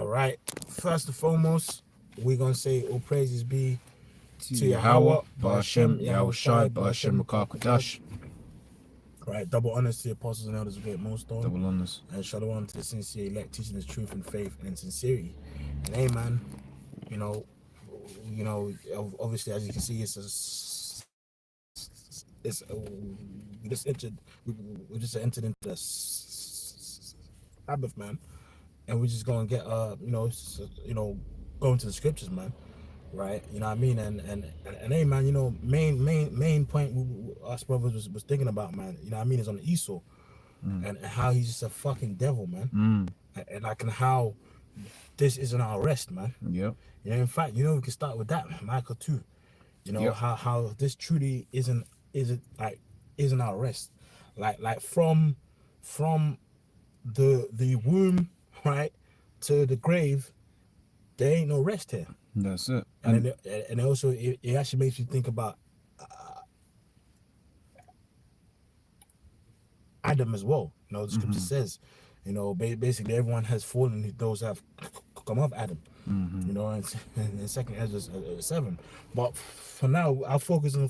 right. First and foremost, we're gonna say all praises be to Yahweh, Ba'ashem, Yahushai, Ba'ashem, Rakakadash. Right, double honors to the apostles and elders of Great Millstone. Double honors. And shalom to the sincere elect, teaching us truth and faith and sincerity. And hey, man, you know, obviously, as you can see, we just entered into the Sabbath, man, and we're just gonna get go into the scriptures, man. Right, you know what I mean, and hey, man, main point us brothers was thinking about, man, you know what I mean, is on Esau, and how he's just a fucking devil, man, and like, and how this isn't our rest, man. Yep. You know, in fact, we can start with that, Michael too. You know, how this truly isn't our rest, like from the womb, right, to the grave, there ain't no rest here. That's it. And also it actually makes you think about Adam as well. You know, the scripture says, basically everyone has fallen, those have come of Adam. You know, and second Ezra 7. But for now, I'll focus on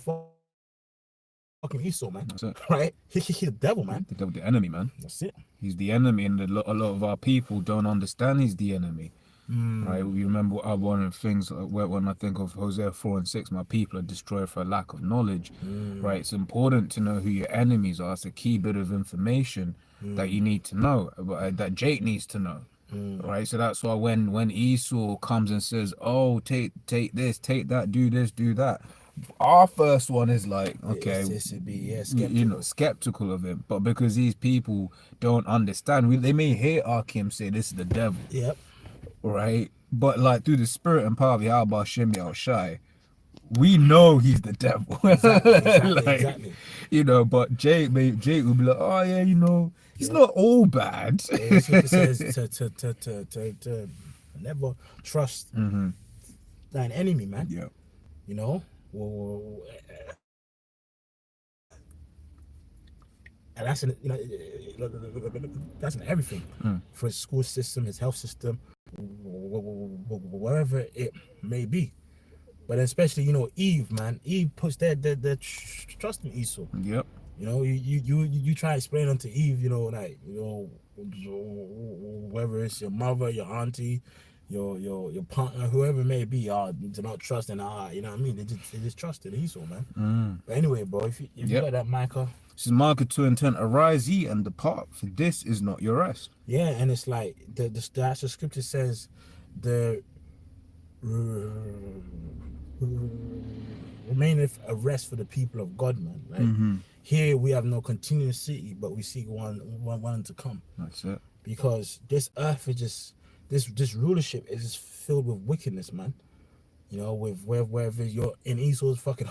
fucking Esau, man. That's it. Right? He's the devil, man. The enemy, man. That's it. He's the enemy, and a lot of our people don't understand he's the enemy. Right, we remember one of the things when I think of Hosea 4:6, my people are destroyed for a lack of knowledge. Right, it's important to know who your enemies are. It's a key bit of information that you need to know, that Jake needs to know. Right, so that's why when Esau comes and says, "Oh, take this, take that, do this, do that," our first one is like, okay, skeptical of him. But because these people don't understand, they may hear Akim say this is the devil. Yep. Right, but like through the spirit and power of Yahweh Ba'ashem Yahushai, we know he's the devil. Exactly. You know, but Jake will be like, oh yeah, he's not all bad. It says to never trust thine enemy, man. Yeah. You know, and that's in everything, for his school system, his health system, wherever it may be. But especially, Eve, man. Eve puts their trust in Esau. Yep. You try to explain unto Eve, whether it's your mother, your auntie, your partner, whoever it may be, to not trust in Allah. You know what I mean? They just trusted Esau, man. But anyway, bro, if you got that, Micah. This is Micah 2:10. Arise ye and depart, for this is not your rest. Yeah, and it's like the scripture says, the remaineth a rest for the people of God, man. Right? Here we have no continuous city, but we see one to come. That's it. Because this earth is just this rulership is just filled with wickedness, man. With wherever you're in Esau's fucking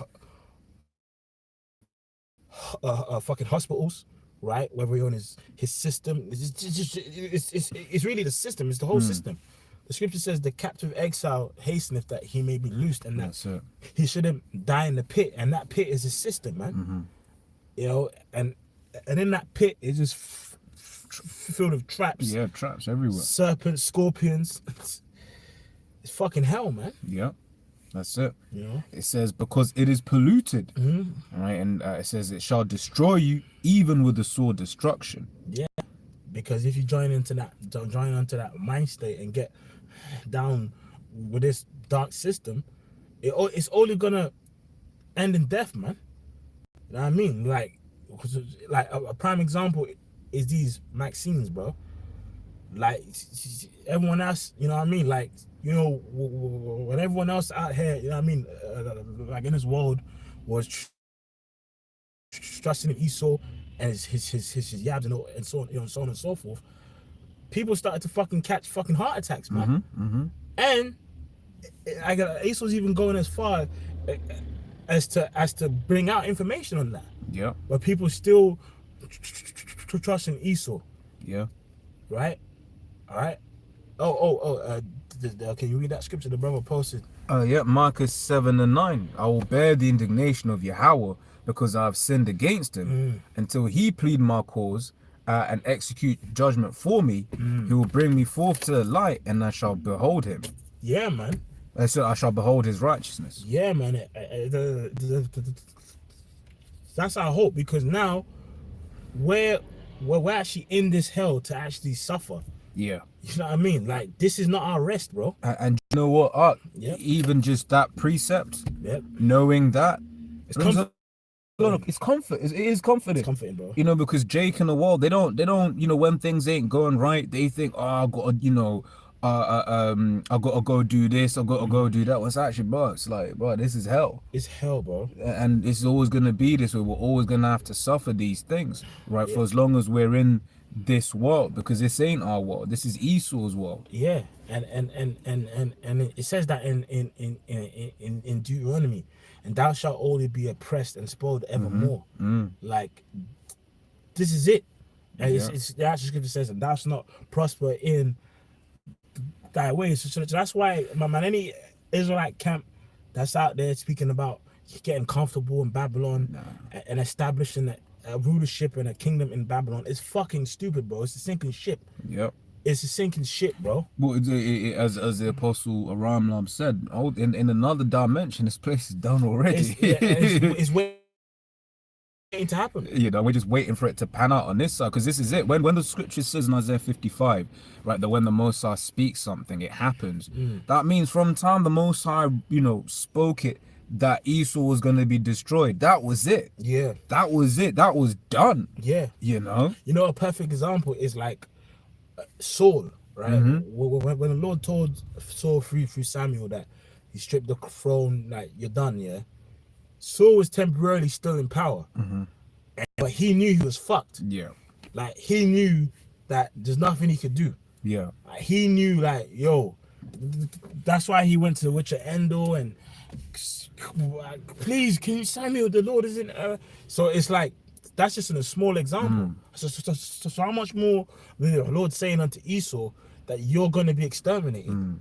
hospitals, right? Whether you're in his system, it's really the system. It's the whole system. The scripture says the captive exile hasteneth that he may be loosed, and that he shouldn't die in the pit, and that pit is his system, man. And in that pit is just filled with traps. Yeah, traps everywhere. Serpents, scorpions. It's fucking hell, man. Yeah. That's it. It says, because it is polluted, right? And it says it shall destroy you, even with the sword destruction. Yeah, because if you join onto that mind state and get down with this dark system, it's only gonna end in death, man. You know what I mean? Like a prime example is these Maximes, bro. Like everyone else, you know what I mean? Like, when everyone else out here, you know what I mean, like in this world, was trusting in Esau and his yabs and so on, so on and so forth, people started to fucking catch fucking heart attacks, man. And Esau's even going as far as to bring out information on that. Yeah. But people still trust in Esau. Yeah. Right. All right. Can you read that scripture the brother posted? Yeah, Micah 7:9. I will bear the indignation of Yahweh because I have sinned against him, until he plead my cause and execute judgment for me. He will bring me forth to the light, and I shall behold him. Yeah, man. And so I shall behold his righteousness. Yeah, man. That's our hope, because now we're actually in this hell to actually suffer. Yeah. You know what I mean? Like, this is not our rest, bro. And you know what? Yep. Even just that precept, Yep. knowing that, It's comfort. it's comfort. It is comforting. It's comforting, bro. You know, because Jake and the world, they don't, you know, when things ain't going right, they think, oh, I got to, you know, I got to go do this, I got to go do that. Well, it's actually, bro, it's like, bro, this is hell. It's hell, bro. And it's always going to be this way. We're always going to have to suffer these things, right? For as long as we're in this world, because this ain't our world. This is Esau's world. Yeah, and it says that in Deuteronomy, and thou shalt only be oppressed and spoiled evermore. Like, this is it. And it's the actual scripture says, and thou shalt not prosper in thy ways. So that's why, my man, any Israelite camp that's out there speaking about getting comfortable in Babylon and establishing a rulership and a kingdom in Babylon is fucking stupid, bro. It's a sinking ship. Yep. It's a sinking ship, bro. Well, as the apostle Aramlam said, in another dimension, this place is done already. It's waiting to happen. You know, we're just waiting for it to pan out on this side, because this is it. When the scripture says in Isaiah 55, right, that when the Most High speaks something, it happens. That means from time the Most High, you know, spoke it, that Esau was going to be destroyed. That was it. Yeah. That was it. That was done. Yeah. You know? You know, a perfect example is like Saul, right? When the Lord told Saul through Samuel that he stripped the throne, like, you're done, yeah? Saul was temporarily still in power. But he knew he was fucked. Yeah. Like, he knew that there's nothing he could do. Yeah. Like, he knew, like, yo, that's why he went to the Witcher Endor and please, can you Samuel, the Lord isn't so it's like, that's just in a small example. So how much more the Lord saying unto Esau that you're going to be exterminated?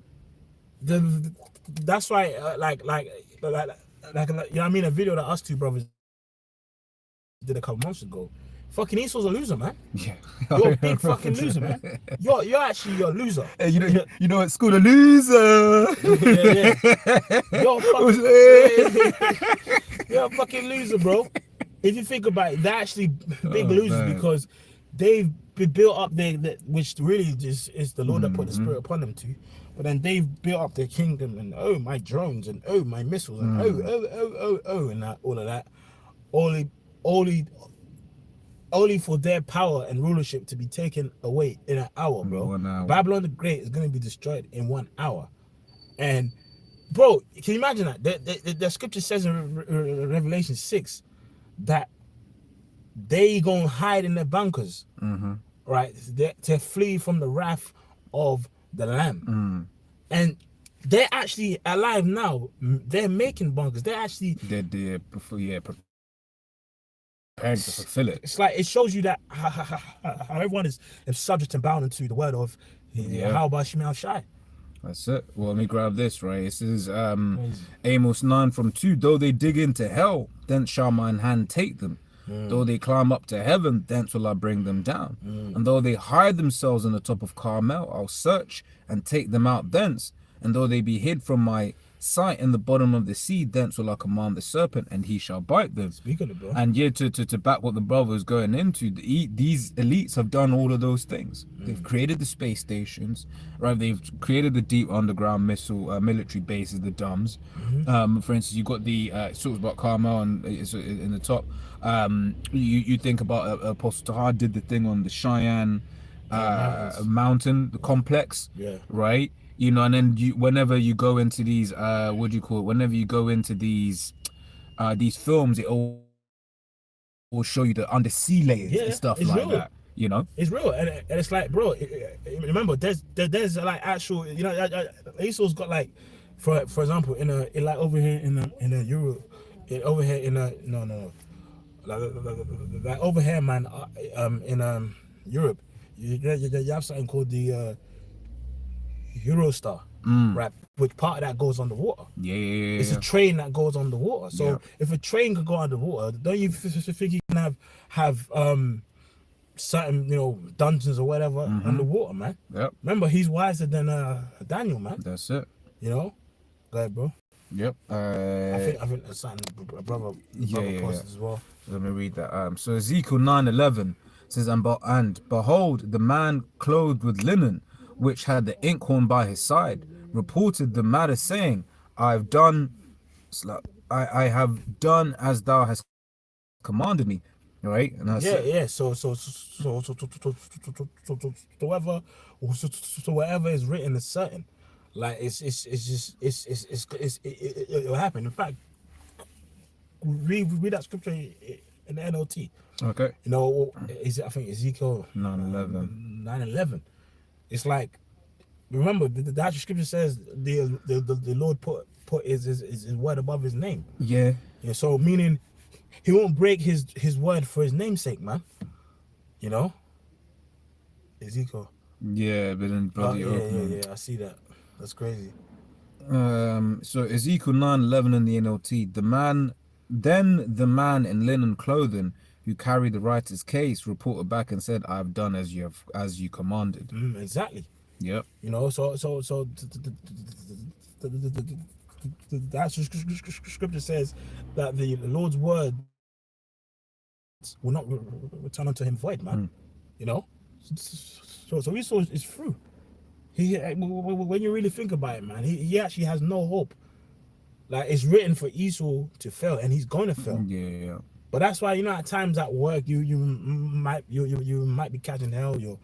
That's why like you know what I mean, a video that us two brothers did a couple months ago. Fucking Esau's a loser, man. Yeah. You're a big fucking loser, man. You're actually a loser. Hey, you know at school, a loser. You're a fucking loser, bro. If you think about it, they're actually big losers, because they've been built up there, which really just is the Lord that put the spirit upon them to. But then they've built up their kingdom, and oh, my drones, and oh, my missiles, and oh, and all of that. Only for their power and rulership to be taken away in an hour, bro. 1 hour. Babylon the Great is going to be destroyed in 1 hour. And, bro, can you imagine that? The scripture says in Revelation 6 that they going to hide in their bunkers, right? To flee from the wrath of the Lamb. And they're actually alive now. They're making bunkers. They're actually... They're prepared to fulfill it. It's like, it shows you that how everyone is subject and bound into the word of how about Shemel Shai. That's it. Well, let me grab this, right? This is Amos 9:2. Though they dig into hell, thence shall mine hand take them. Though they climb up to heaven, thence will I bring them down. And though they hide themselves on the top of Carmel, I'll search and take them out thence. And though they be hid from my sight in the bottom of the sea, thence will I command the serpent, and he shall bite them. Speak of it, bro. And yeah, to back what the brother is going into, these elites have done all of those things. They've created the space stations, right? They've created the deep underground missile military bases, the DUMs. For instance, you got the it talks about Carmel, and it's in the top. You think about Apostle Tahar did the thing on the Cheyenne mountain, the complex, right? You know, and then whenever you go into these what do you call it, whenever you go into these films, it all will show you the undersea layers and stuff like real. That, you know, it's real. And it's like, bro, remember, there's like actual, you know, Esau's got like, for example, in like over here in a Europe, over here in a like over here, man, in Europe, you have something called the Eurostar, right? Which part of that goes underwater? It's a train that goes underwater. So if a train could go underwater, don't you think you can have certain, dungeons or whatever underwater, man. Yep. Remember, he's wiser than Daniel, man. That's it. Go ahead, bro. Yep. I think that's something a brother posted as well. Let me read that. So Ezekiel 9:11 says, and behold, the man clothed with linen, which had the inkhorn by his side, reported the matter, saying, I have done as thou hast commanded me. Right? And that's it. So whatever is written is certain. Like it'll happen. In fact, read that scripture in the NLT. Okay. I think Ezekiel 9:11. 9:11. It's like, remember the actual scripture says the Lord put his word above his name. Yeah. So meaning he won't break his word for his namesake, man. Ezekiel. Yeah, but then bloody yeah, I see that. That's crazy. So Ezekiel 9:11 in the NLT, the man in linen clothing who carried the writer's case reported back and said, I have done as you commanded. Exactly. Yep. So that scripture says that the Lord's word will not return unto him void, man. So Esau is through. When you really think about it, man, he actually has no hope. Like, it's written for Esau to fail, and he's going to fail. Yeah. But that's why, at times at work, you might be catching hell. You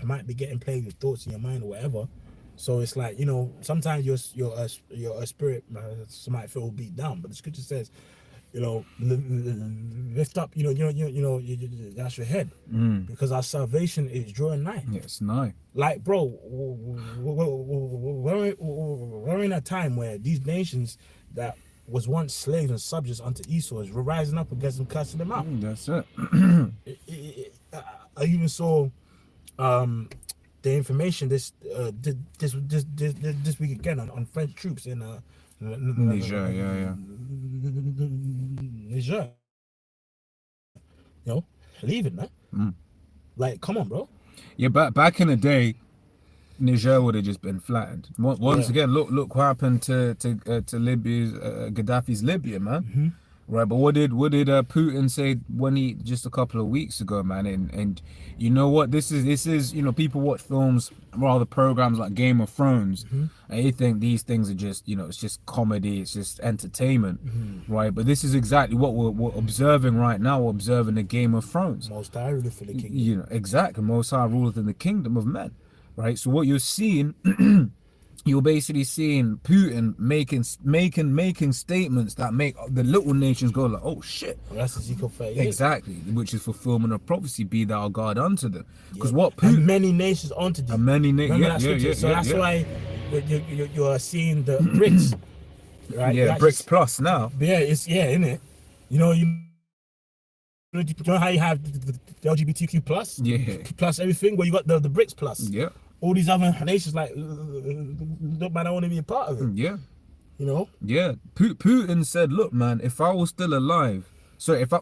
might be getting plagued with thoughts in your mind or whatever. So it's like, sometimes your spirit might feel beat down. But the scripture says, lift up, that's your head, because our salvation is drawing nigh. Yeah, it's nigh. Like, bro, we're in a time where these nations that was once slaves and subjects unto Esau is rising up against them, cussing them out. That's it. I even saw the information this week again on French troops in Niger, Niger. Leaving, man. Like, come on, bro. Yeah, back in the day, Niger would have just been flattened. Once again, look what happened to Libya's Gaddafi's Libya, man. Right, but what did Putin say when he just a couple of weeks ago, man? And you know what? This is people watch films, rather programs like Game of Thrones, and they think these things are just it's just comedy, it's just entertainment, right? But this is exactly what we're observing right now. We're observing the Game of Thrones. Most High ruleth in the kingdom. Exactly. Most High ruleth in the kingdom of men, right? So what you're seeing. You're basically seeing Putin making statements that make the little nations go like, oh shit. Well, that's Ezekiel 38. Exactly, which is fulfillment of prophecy. Be thou God unto them, because what Putin and many nations unto thee. And many nations. So that's why you are seeing the BRICS, right? Yeah, BRICS plus now. Yeah, isn't it? You know how you have the LGBTQ plus, plus everything. Well, you got the BRICS plus. Yeah. All these other nations like don't matter, I want to be a part of it. Yeah. Yeah. Putin said, "Look, man, if I was still alive, if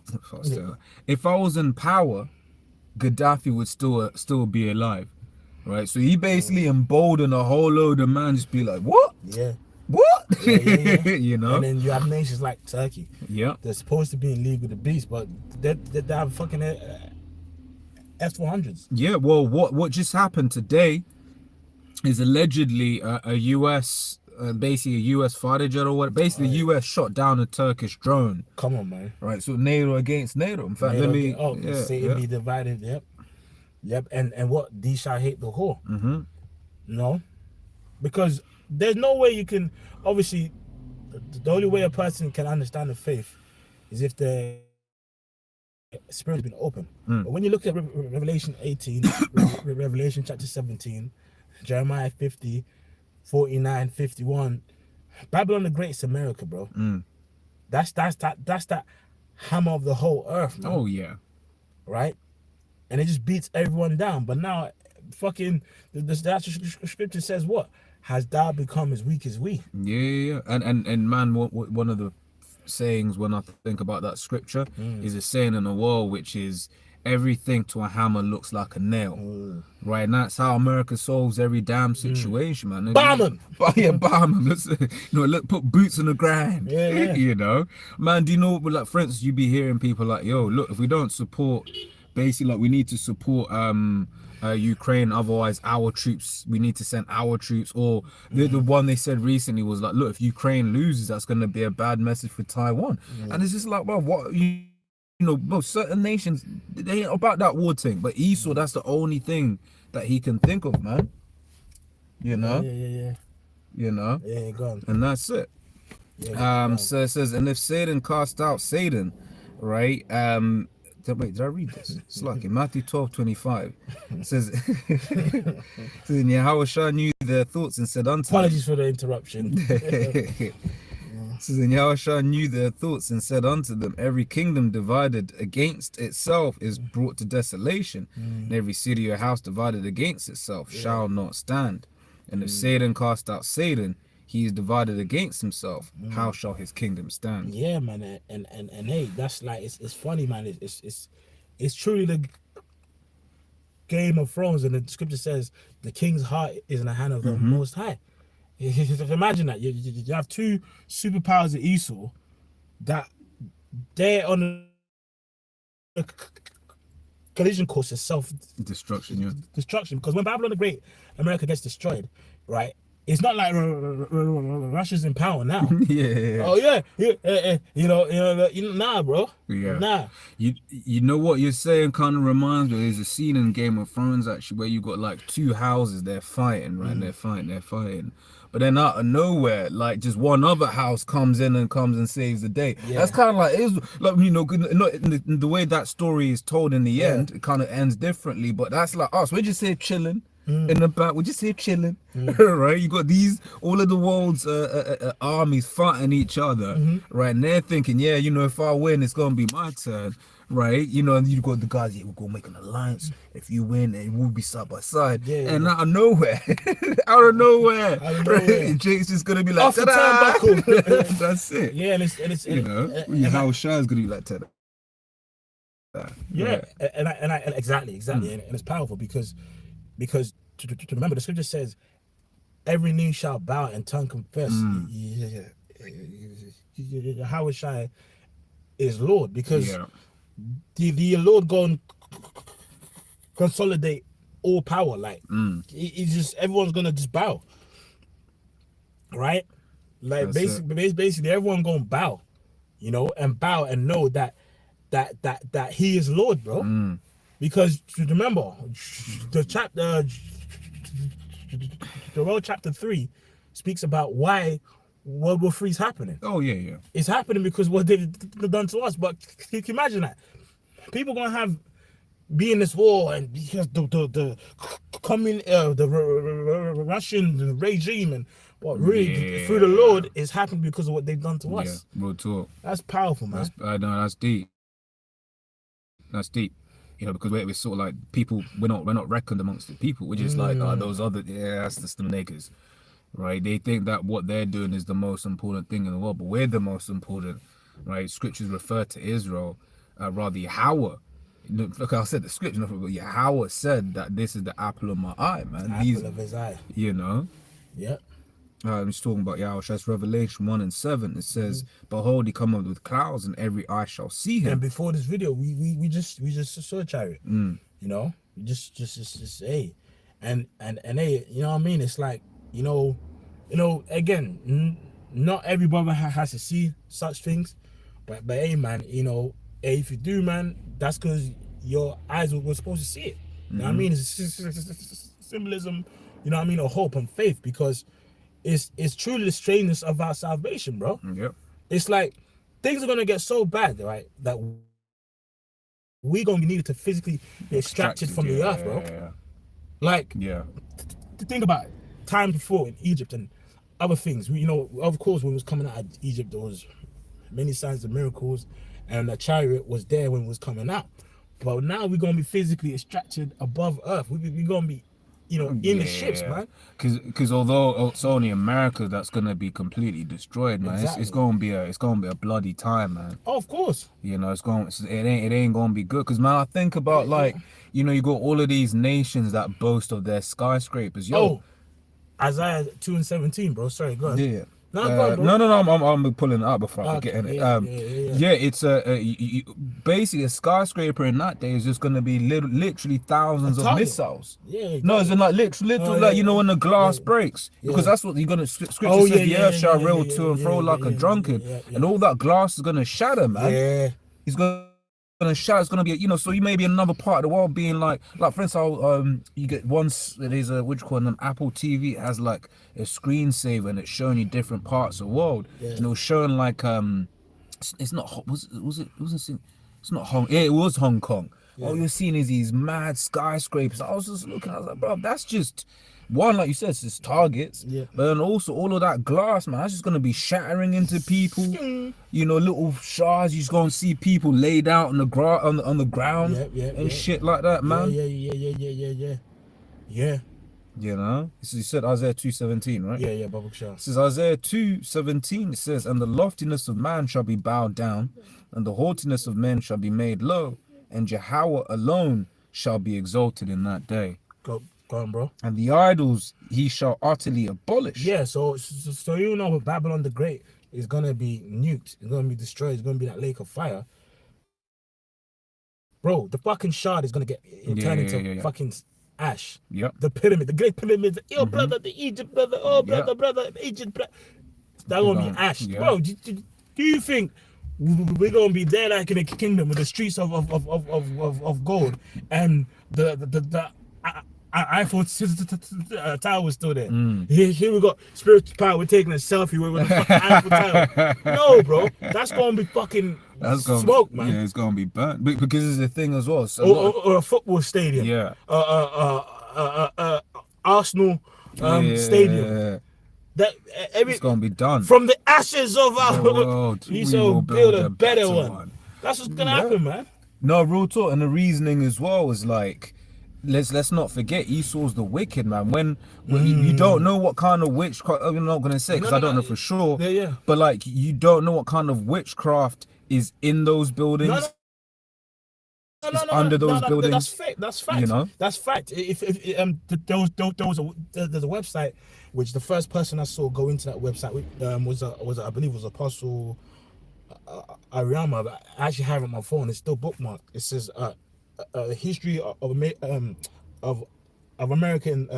I was in power, Gaddafi would still be alive, right? So he basically emboldened a whole load of man just be like, what? Yeah. What? Yeah. And then you have nations like Turkey. Yeah. They're supposed to be in league with the beast, but they have fucking S-400s. Yeah. Well, what just happened today is allegedly a US. Basically a US fighter jet or what? Basically, the US shot down a Turkish drone. Come on, man. Right, so NATO against NATO. In fact, let me. Satan be divided. Yep. And what? Thee shall hate the whore. No, because there's no way you can. Obviously, the only way a person can understand the faith is if the spirit has been open. But when you look at Revelation 18, Revelation chapter 17, Jeremiah 50. 49, 51, Babylon the Great is America, bro. That's that hammer of the whole earth, man. Oh yeah, right. And it just beats everyone down. But now, fucking the scripture says what? Has thou become as weak as we? Yeah. And man, one of the sayings when I think about that scripture is a saying in the world which is everything to a hammer looks like a nail. Right, and that's how America solves every damn situation, man. Bomb 'em! Yeah, bomb 'em. Let's, look, put boots on the ground. Yeah. You know, man. Do you know, like, for instance, you be hearing people like, "Yo, look, if we don't support, basically, like, we need to support Ukraine, otherwise our troops, we need to send our troops." Or the one they said recently was like, "Look, if Ukraine loses, that's going to be a bad message for Taiwan." And it's just like, well, what you know, most certain nations, they ain't about that war thing. But Esau, that's the only thing that he can think of, man. You know? Yeah. You know? Yeah, go on. And that's it. So it says, and if Satan cast out Satan, right? Wait, did I read this? It's like in Matthew 12:25. It says, and Yahushua knew their thoughts and said unto Apologies for the interruption. says, and Yahushua knew their thoughts and said unto them, every kingdom divided against itself is brought to desolation, and every city or house divided against itself shall not stand. And if Satan cast out Satan, he is divided against himself. How shall his kingdom stand? Yeah, man, and hey, that's like it's funny, man. It's truly the Game of Thrones, and the scripture says the king's heart is in the hand of the Most High. Imagine that you have two superpowers of Esau that they're on a collision course of Destruction. destruction. Because when Babylon the Great, America gets destroyed, right? It's not like Russia's in power now. Yeah. Oh yeah. You know, nah, bro. Yeah. Nah. You know what you're saying kind of reminds me. There's a scene in Game of Thrones actually where you got like two houses, they're fighting, right? They're fighting. But then out of nowhere, like just one other house comes and saves the day. Yeah. That's kind of like, it's like, you know, in the way that story is told in the end, it kind of ends differently. But that's like us. We just say chilling. In the back, we just say chilling, right? You got all of the world's armies fighting each other, right? And they're thinking, yeah, you know, if I win, it's gonna be my turn, right? You know, and you got the guys, yeah, we're gonna make an alliance. If you win, and we'll be side by side. Yeah. And out of nowhere, right? Jake's just gonna be like, off the turnbuckle. That's it. Yeah, and it's you know, how Shah's gonna be like that. Yeah, and I exactly, and it's powerful because to remember, the scripture says every knee shall bow and tongue confess Yahushua is Lord, because the Lord go and consolidate all power. Like it's just everyone's gonna just bow, right? Like basically everyone gonna bow, you know, and bow and know that he is Lord, bro. Because remember, the World Chapter 3 speaks about why World War III is happening. Oh yeah. It's happening because what they've done to us. But can you imagine that? People gonna be in this war, and because the Russian regime and what really through the Lord is happening because of what they've done to us. Yeah, real talk. That's powerful, man. That's deep. That's deep. You know, because we're sort of like people, we're not reckoned amongst the people. We're just like, those other, that's just the niggas, right? They think that what they're doing is the most important thing in the world, but we're the most important, right? Scriptures refer to Israel, rather Yahweh. Look, I said the scripture, but Yahweh said that this is the apple of my eye, man. Apple of his eye. You know? Yep. I'm just talking about Yahweh. That's Revelation 1:7. It says, "Behold, he cometh with clouds, and every eye shall see him." And before this video, we just saw a chariot. You know, we just hey, and hey, you know what I mean? It's like, you know, again, not every brother has to see such things, but hey, man, you know, hey, if you do, man, that's because your eyes were supposed to see it. You know what I mean? It's symbolism. You know what I mean? Or hope and faith, because it's truly the strangeness of our salvation, bro. Yep. It's like things are gonna get so bad, right, that we're gonna be needed to physically be extracted from the earth, bro. Yeah. Like, think about it. Times before in Egypt and other things. You know, of course, when it was coming out of Egypt, there was many signs of miracles, and the chariot was there when it was coming out. But now we're gonna be physically extracted above earth. We're gonna be in the ships, man. Because although it's only America that's gonna be completely destroyed, man, Exactly. it's gonna be a bloody time, man. Oh, of course. It ain't gonna be good. Because man, I think about like you got all of these nations that boast of their skyscrapers. Yo, Oh, Isaiah 2:17, bro. Sorry, go ahead. yeah. No, go on, bro. No, I'm pulling it up before I forget it. Yeah. It's basically a skyscraper in that day is just gonna be literally thousands of target. missiles. Yeah. No, it's like literally, when the glass breaks, because that's what you're gonna. Scripture says the earth shall roll to and fro like a drunkard, and all that glass is gonna shatter, man. Yeah. He's gonna shout. It's gonna be, so you may be in another part of the world being like for instance, you get once there's a what you call an Apple TV. It has like a screensaver and it's showing you different parts of the world. Yeah. And it was showing like it's not it's not Hong. Yeah, it was Hong Kong. Yeah. All you're seeing is these mad skyscrapers. I was just looking. I was like, bro, that's just. One, like you said, it's just targets, but then also all of that glass, man, that's just gonna be shattering into people. Little shards. You just gonna see people laid out on the ground, on the ground, and shit like that, man. Yeah. So you said Isaiah 2:17, right? Yeah, Bubble Shah. It says Isaiah 2:17. It says, "And the loftiness of man shall be bowed down, and the haughtiness of men shall be made low, and Jehovah alone shall be exalted in that day." Go on, bro. And the idols he shall utterly abolish. Yeah, so Babylon the Great is gonna be nuked. It's gonna be destroyed. It's gonna be that lake of fire. Bro, the fucking shard is gonna get turned into fucking ash. Yep. The pyramid, the Great Pyramid. Yo, brother, the Egypt brother. Oh, brother, the Egypt brother. That's gonna be ash. Yeah. Bro, do you think we're gonna be there like in a kingdom with the streets of gold and the Eiffel Tower was still there. Here we got spiritual power. We're taking a selfie with the fucking Eiffel Tower. No, bro, that's gonna be fucking smoke, man. Yeah, it's gonna be burnt. Because it's a thing as well. So or a football stadium. Yeah. Arsenal stadium. That it's gonna be done from the ashes of our world. We shall build a better one. That's what's gonna happen, man. No, real talk, and the reasoning as well is like. Let's not forget Esau's the wicked man. When you don't know what kind of witchcraft, I'm not gonna say because I don't know for sure. Yeah. But like you don't know what kind of witchcraft is in those buildings. Under those buildings. That's fact. That's fact. If there's a website which the first person I saw go into that website was I believe it was Apostle Ariama. But I actually have it on my phone. It's still bookmarked. It says. History of American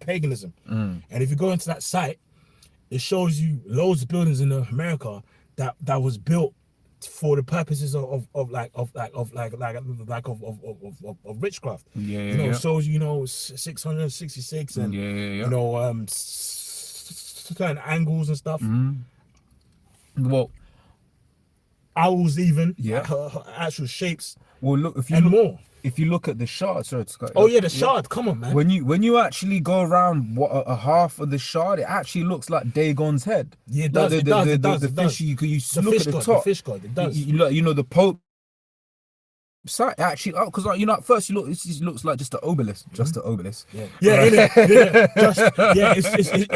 paganism, and if you go into that site, it shows you loads of buildings in America that was built for the purposes of witchcraft. Shows 666 and certain angles and stuff. Well, owls even actual shapes. Well, look if you look at the shard, the shard. Come on, man. When you actually go around a half of the shard, it actually looks like Dagon's head. Yeah, it does. The fish. You look at the top. The fish god. It does. The Pope. Actually, because at first it looks like just an obelisk, It's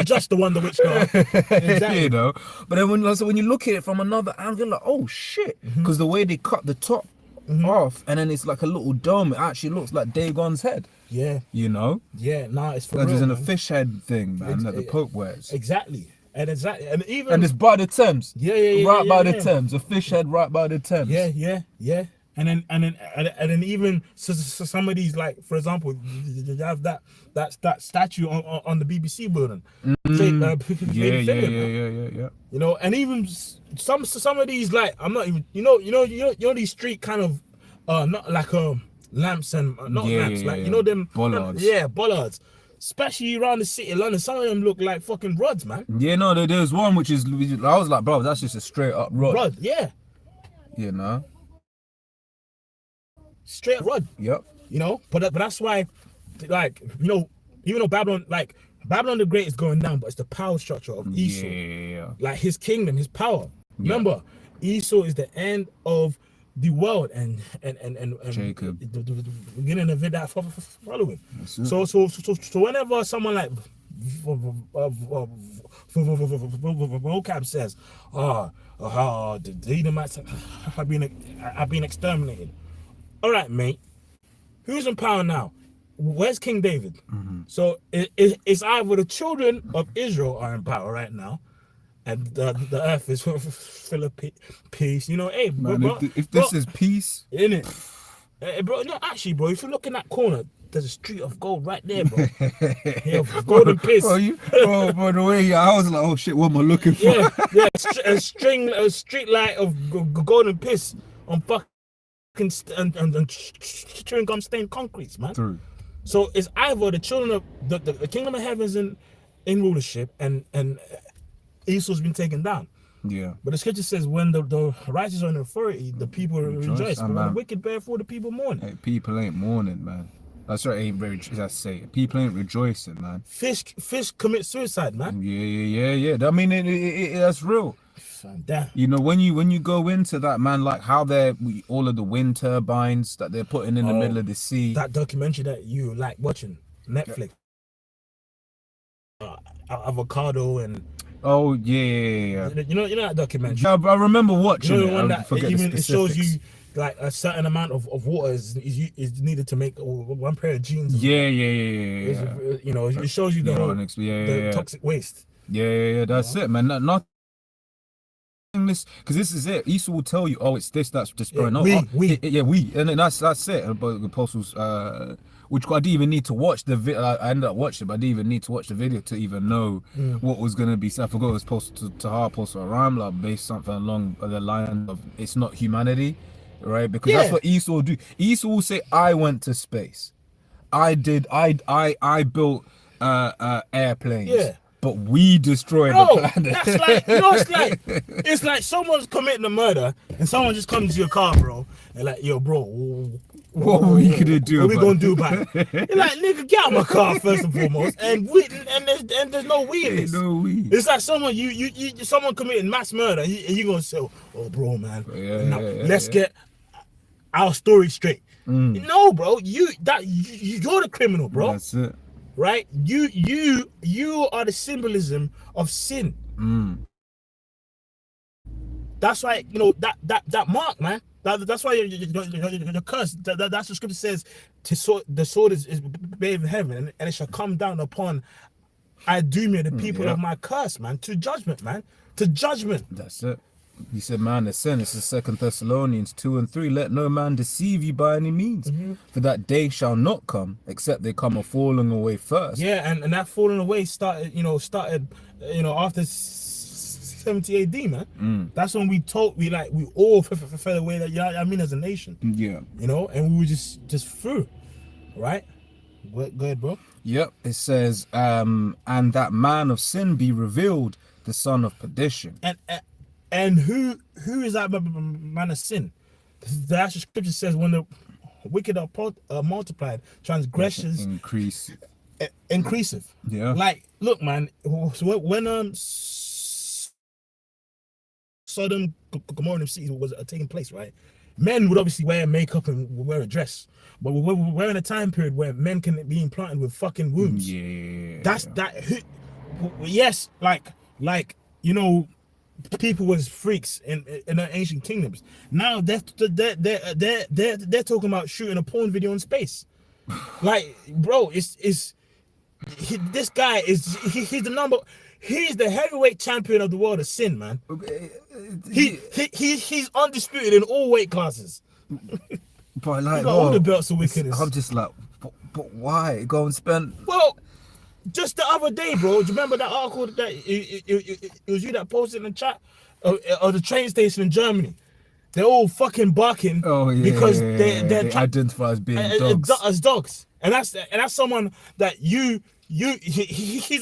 just the one the witch god. Exactly. But then when you look at it from another angle, you're like, oh shit, because the way they cut the top off, and then it's like a little dome. It actually looks like Dagon's head. Yeah. It's for real. There's a fish head thing, man, that the Pope wears. Exactly. And it's by the Thames. Right by the Thames. A fish head right by the Thames. Yeah. And then even some of these, like for example, you have that statue on the BBC building. Yeah. And even some of these, like I'm not even these street kind of not like lamps and not lamps, like them bollards. Bollards. Especially around the city of London, some of them look like fucking rods, man. Yeah, no, there's one which is I was like, bro, that's just a straight up rod. Yeah. Straight up rod. Yep. But that's why, like, even though Babylon the Great is going down, but it's the power structure of Esau. Yeah. Like his kingdom, his power. Remember, Esau is the end of the world and Jacob. the beginning of it that following. That's it. So whenever someone like vocab says, the Edomites have been exterminated. All right, mate. Who's in power now? Where's King David? So it's either the children of Israel are in power right now, and the earth is full of peace. You know, hey, Man, bro, if this is peace, innit? Hey, bro, no, actually, bro, if you look in that corner, there's a street of gold right there, bro. Yeah, golden piss. Bro, the way I was like, oh shit, what am I looking for? Yeah, a street light of golden piss on fucking and chewing gum stained concrete, man. True. So it's either the children of the kingdom of heavens in rulership and Esau's been taken down. Yeah. But the scripture says when the righteous are in authority, the people rejoice. But when the wicked bear for the people mourn. Hey, people ain't mourning, man. That's right, ain't very. That's say people ain't rejoicing, man. Fish commit suicide, man. Yeah. I mean, that's real. Damn. You know, when you go into that, man, like how all of the wind turbines that they're putting in the middle of the sea. That documentary that you like watching, Netflix. Avocado and. Oh yeah. You know that documentary. Yeah, I remember watching the one it. that it shows you like a certain amount of water is needed to make one pair of jeans. Yeah. You know, it shows you the toxic waste. Yeah. That's it, man. Not this, because this is it. Esau will tell you, oh, it's this that's destroying. We, and then that's it. But the apostles, which I didn't even need to watch the video. I ended up watching it, but I didn't even need to watch the video to even know what was gonna be. So I forgot it was posted to her, posted a rhyme, like based something along the line of it's not humanity, right? Because that's what Esau will do. Esau will say, I went to space. I built airplanes. Yeah. But we destroyed the planet. That's like, you know, it's like someone's committing a murder and someone just comes to your car, bro, and like, yo, bro, what are we gonna do? What we gonna do about it? You're like, nigga, get out of my car first and foremost, and there's no we in this. No we. It's like someone someone committing mass murder, and you gonna say, oh, bro, man, let's get our story straight. No, bro, you're the criminal, bro. That's it. Right, you are the symbolism of sin. That's why, you know, that mark, man. That's why you're cursed. That's what scripture says. The sword is bathed in heaven, and it shall come down upon Idumea, the people of my curse, man, to judgment, man, to judgment. That's it. He said, man, the sin. This is 2 Thessalonians 2:3. Let no man deceive you by any means, for that day shall not come except they come a falling away first. Yeah, and that falling away started after 70 AD, man. That's when we all fell away. I mean, as a nation. Yeah. You know, and we were just through, right? Go ahead, bro. Yep. It says, and that man of sin be revealed, the son of perdition. And who is that man of sin? The actual scripture says when the wicked are multiplied, transgressions increaseth. Yeah. Like, look, man, when Sodom, Gomorrah, and cities was taking place, right? Men would obviously wear makeup and wear a dress, but we're in a time period where men can be implanted with fucking wombs. Yeah. Yes, like you know. People was freaks in the ancient kingdoms. Now they're talking about shooting a porn video in space. Like, bro, this guy is he's the heavyweight champion of the world of sin, man. He's undisputed in all weight classes. But like, he got all the belts of wickedness. I'm just like, but why go and spend? Well, just the other day, bro. Do you remember that article that it was you that posted in the chat of the train station in Germany? They're all fucking barking because they identify as being dogs. And that's someone that he's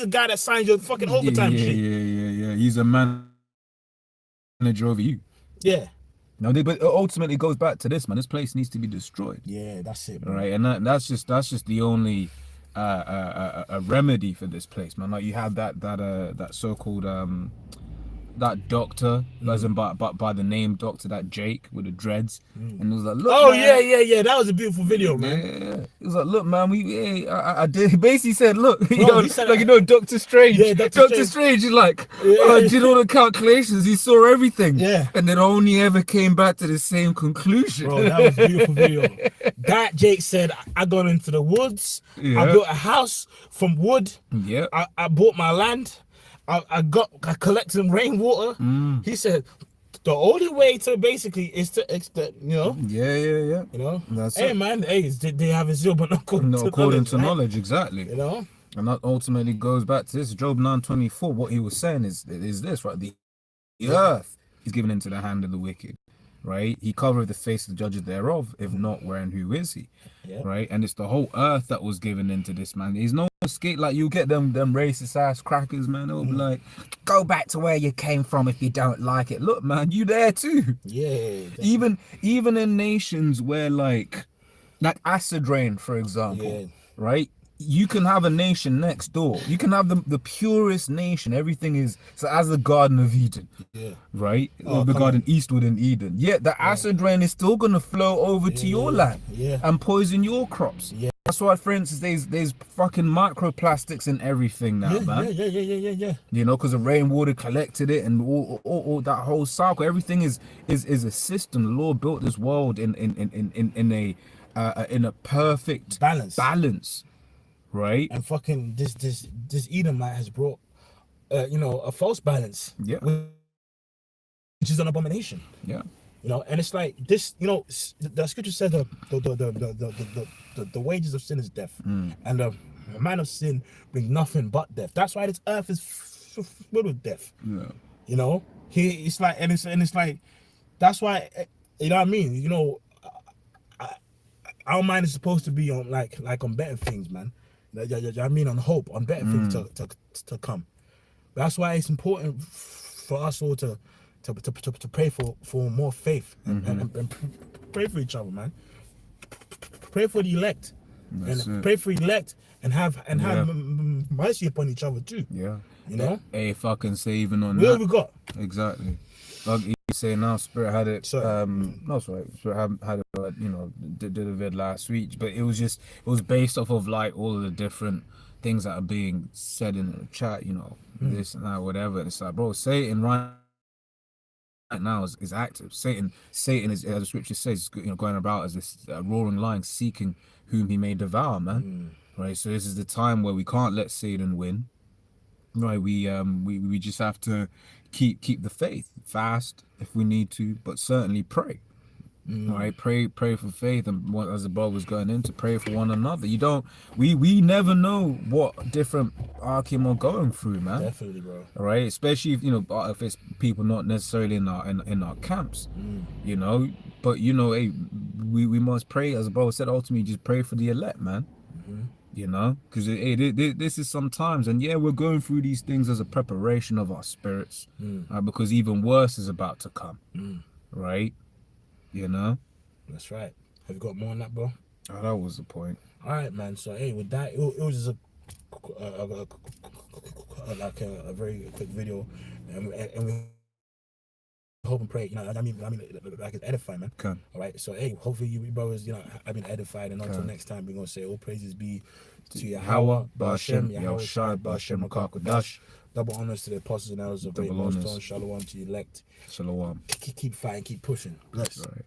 a guy that signs your fucking overtime sheet. Yeah. He's a manager over you. Yeah. No, but it ultimately goes back to this, man. This place needs to be destroyed. Yeah, that's it, bro. Right, and that's just the only a remedy for this place, man. Like you have that so-called that doctor, as in by the name Doctor, that Jake with the dreads, and it was like, look, oh man. yeah, that was a beautiful video, man. Yeah, it was like, look, man, I did. He basically said, look, Bro, he said, like, Doctor Strange. Yeah, Doctor Strange. He's like, did all the calculations. He saw everything. Yeah. And then only ever came back to the same conclusion. Bro, that was a beautiful video. That Jake said, I got into the woods. Yeah. I built a house from wood. Yeah. I bought my land. I collected rainwater. He said, the only way to basically is to, Yeah. You know, That's hey it. man, hey, they have a zero, but not according to right? knowledge, exactly. You know, and that ultimately goes back to this Job 9:24. What he was saying is this, right? The earth is given into the hand of the wicked, right? He covereth the face of the judges thereof. If not, where and who is he? Yeah. Right? And it's the whole earth that was given into this man. There's no escape. Like, you get them racist ass crackers, man. They'll be like, go back to where you came from if you don't like it. Look, man, you there too. Yeah. Even in nations where like acid rain, for example, right? You can have a nation next door. You can have the purest nation. Everything is so as the Garden of Eden, right? Or the Garden Eastwood in Eden. Yet the acid rain is still gonna flow over to your land and poison your crops. Yeah. That's why, for instance, there's fucking microplastics in everything now, man. Yeah. You know, because the rainwater collected it, and all that whole cycle. Everything is a system. The Lord built this world in a perfect balance. Right, and fucking this Edomite has brought, a false balance. Yeah, which is an abomination. Yeah, you know, and it's like this. You know, the scripture says the wages of sin is death, and the man of sin brings nothing but death. That's why this earth is filled with death. Yeah, you know, it's like, and it's like, that's why, you know what I mean. You know, our mind is supposed to be on like on better things, man. I mean, on hope, on better things to come. That's why it's important for us all to pray for more faith and pray for each other, man. Pray for the elect, pray for elect, and have mercy upon each other too. Yeah, you know. Hey, if I can say even on what we got exactly. Like you say now, Spirit had it. No, sorry, Spirit had it. You know, did a vid last week, but it was based off of like all of the different things that are being said in the chat. You know, this and that, whatever. And it's like, bro, Satan right now is active. Satan is, as the scripture says, going about as this roaring lion, seeking whom he may devour, man. Right. So this is the time where we can't let Satan win. Right, we just have to keep the faith, fast if we need to, but certainly pray. Right, pray for faith, and as the brother was going into, pray for one another. We never know what different Arkim are going through, man. Definitely, bro. All right, especially if it's people not necessarily in our camps, you know. But hey, we must pray, as the brother said. Ultimately, just pray for the elect, man. You know, because this is sometimes, and we're going through these things as a preparation of our spirits, because even worse is about to come, right? You know, that's right. Have you got more on that, bro? Oh, that was the point. All right, man. So hey, with that, it was just a very quick video, and we hope and pray, I mean, like it's edifying, man. Okay. All right. So hey, hopefully you brothers, have been edified, and until next time, we're gonna say all praises be to Yahweh, Ba'ashem, Yahweh Shai, Ba'ashem, Makakodash. Double honors to the apostles and elders of Great Most High. Shalom to the elect. Shalom. Keep fighting, keep pushing. Bless. Right.